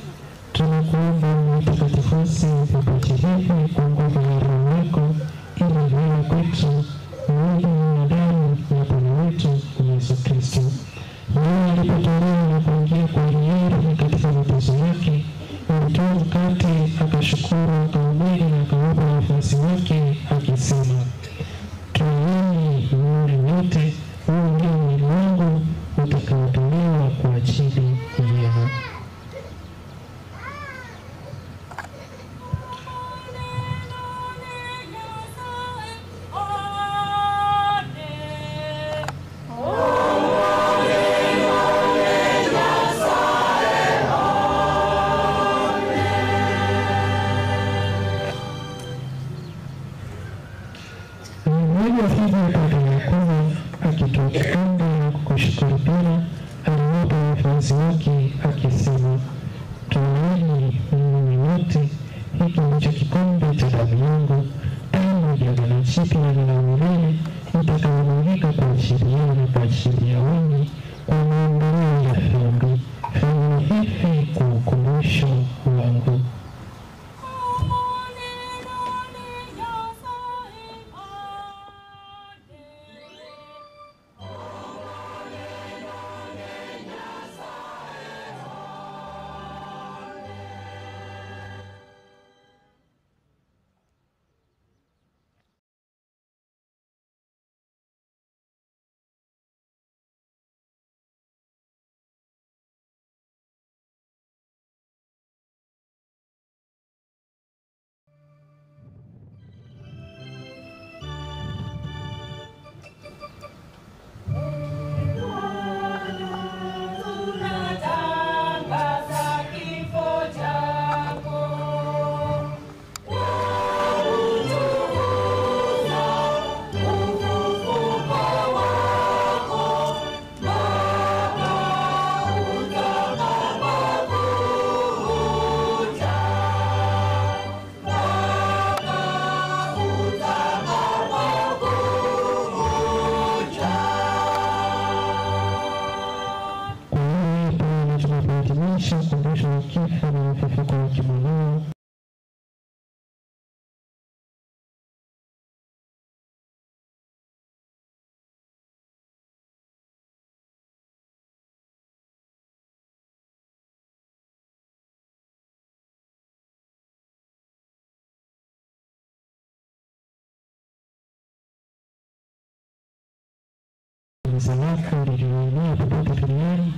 tunakuomba mtakatifusi vipaji hivi kwa nguvu ya Roho yako, ili viwe kwetu mwili na damu ya Bwana wetu Yesu Kristo. Yeye alipotolewa na kuingia kwa hiari katika mateso yake, alitoa mkate, akashukuru, akaumega na akawapa wafuasi wake akisema, twaeni mle nyote, huu ndio mwili wangu utakaotolewa kwa ajili yenu. Mmoja hivi atakayokuwa akitoa kikombe na kukushukuru pia, aliwapa wafuasi wake akisema, twaeni mnywe nyote, hiki ndicho kikombe cha damu yangu, damu ya agano jipya na la milele, itakayomwagika kwa ajili yenu na kwa ajili ya wengi kwa maondoleo ya dhambi. Fanyeni hivi kwa ukumbusho wangu. wa kifo na ufufuko wa kimwili. Zalaka lililoenea popote duniani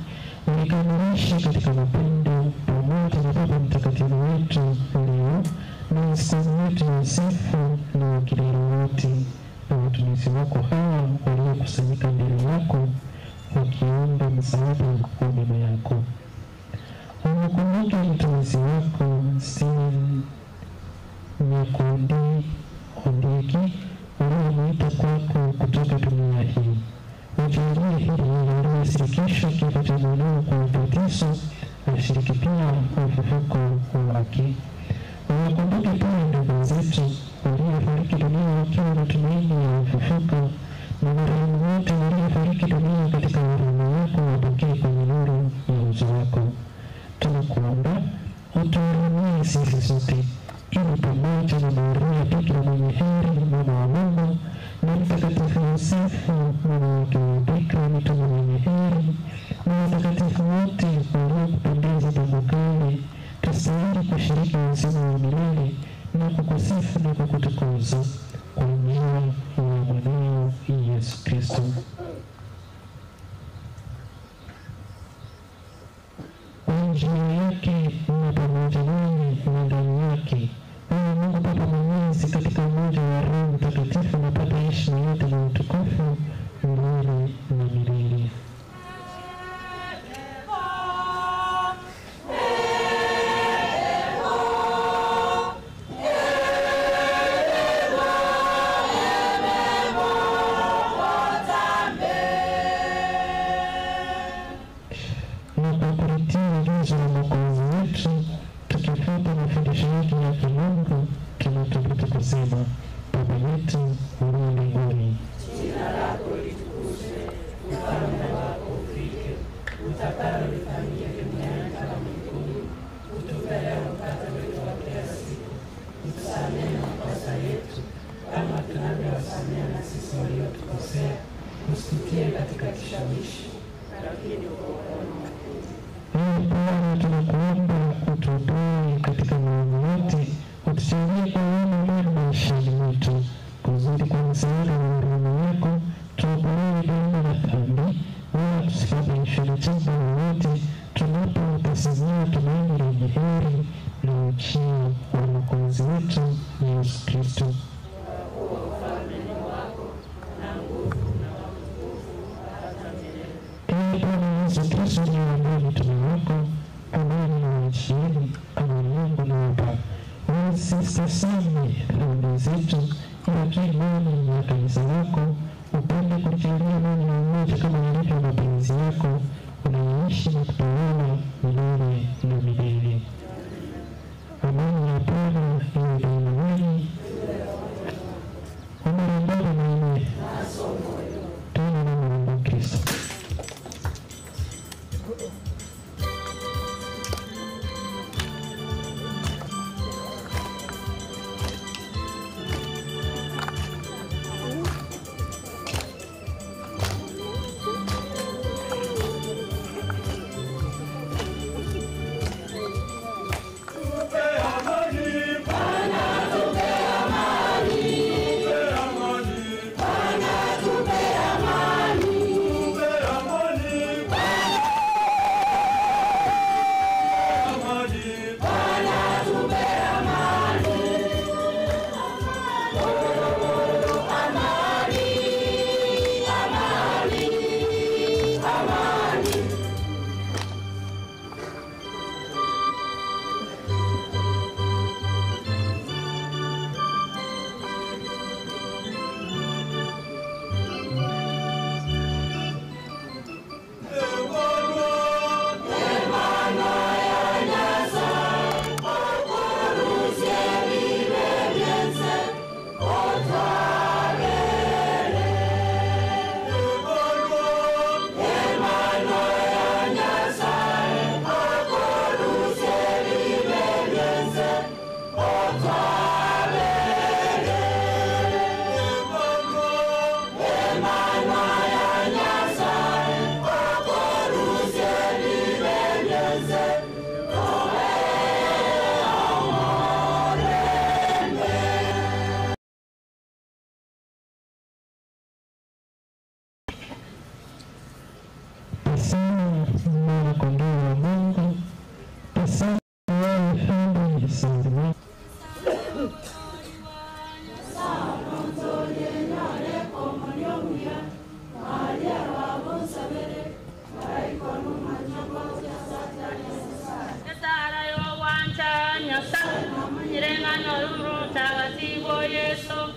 ulikamilisha katika mapendo pamoja na Baba Mtakatifu wetu ulio na askofu wetu Yosefu na wakilele wote na watumishi wako hawa waliokusanyika mbele yako wakiomba msaada wa neema yako. Unakumbuke mtumishi wako Stephen Nyakundi Ondeki uliomuita kwako kutoka dunia hii. Ujalie hili lililoshirikishwa kifo cha mwanao kwa ubatizo, ashiriki pia ufufuko wake. Unakumbuke pia ndugu zetu waliofariki dunia wakiwa na tumaini ya ufufuko, na marehemu wote waliofariki dunia katika huruma yako wapokee kwenye nuru ya uso wako. Tunakuomba utuhurumie sisi sote, ili pamoja na Maria Bikira mwenye heri, mama wa Mungu, na Mtakatifu Yosefu mwana wake wa Bikira mitume mwenye heri, na watakatifu wote waliokupendeza tangu kale, tustahili kushiriki uzima wa milele na kukusifu na kukutukuza kwa njia ya mwanao Yesu Kristo. Kwa njia yake na pamoja naye na ndani yake, Mungu Baba Mwenyezi katika umoja wa Roho Mtakatifu anapata heshima yote na utukufu milele na milele. Na kwa kulitia agizo la Mwokozi wetu, tukifuata mafundisho yake ya kimungu, tunathubutu kusema: Baba yetu uliye mbinguni,
Jina lako litukuzwe, ufalme wako ufike, utakalo lifanyike duniani kama mbinguni. Utupe leo mkate wetu wa kila siku, utusamehe makosa yetu kama tunavyowasamehe na sisi waliotukosea, usitutie katika kishawishi, lakini uokoe
Bwana, tunakuomba utuopoe katika maovu yote, utusaidie kwa wema mwema maishani mwetu, kuzidi kwa msaada wa huruma yako, tuokolewe daima na dhambi, wala tusifadhaishwe na jambo lolote, tunapotazamia tumaini lenye heri na ujio wa Mwokozi wetu Yesu Kristo. Bwana Yesu Kristo aliyewaambia mitume wako, amani na wachieni, amani yangu nawapa, msitazame dhambi zetu, ila kila imani ya kanisa lako, upende kulijalia amani na umoja kama yalivyo mapenzi yako, unaishi na kutawala milele na milele. Amani ya Bwana iwe daima nanyi. Umeondoka na ime tena na Mungu Kristo.
Bwana tupe
Tazama mwana kondoo wa Mungu, tazama wewe Yesu.
Yesu